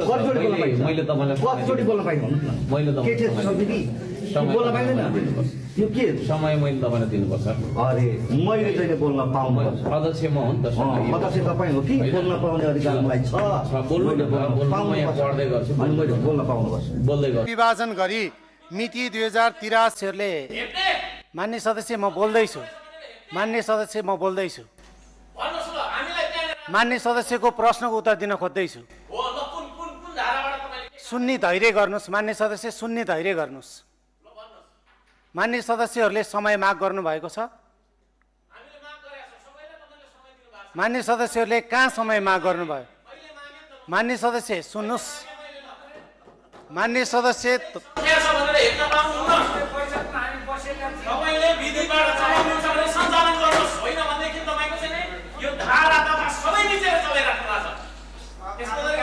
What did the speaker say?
मैले तपाईँलाई कतिचोटि बोल्न पाइँदैन भन्नुहोस् न मैले के थियो सक्ने कि बोल्न पाइँदैन यो के समय मैले तपाईँलाई दिनुपर्छ। अरे मैले चाहिँ बोल्न पाउनुपर्छ अध्यक्ष म हो नि त। अध्यक्ष तपाईँ हो कि बोल्न पाउने अधिकार मलाई छ बोल्नु म यहाँ पढ्दै गर्छु, मैले बोल्न पाउनुपर्छ बोल्दै गर्छु। विभाजन गरी मिति 2083ले मान्य सदस्य म बोल्दैछु। मान्य सदस्य म बोल्दैछु। मान्य सदस्यको प्रश्नको उत्तर दिन खोज्दैछु। सुन्ने धैर्य गर्नुहोस् मान्य सदस्य, सुन्ने धैर्य गर्नुहोस्। मान्य सदस्यहरूले समय माग गर्नुभएको छ। मान्य सदस्यहरूले कहाँ समय माग गर्नुभयो? मान्य सदस्य सुन्नुहोस्। मान्य सदस्य सबै मिचेर चलाइराख्नु भएको छ।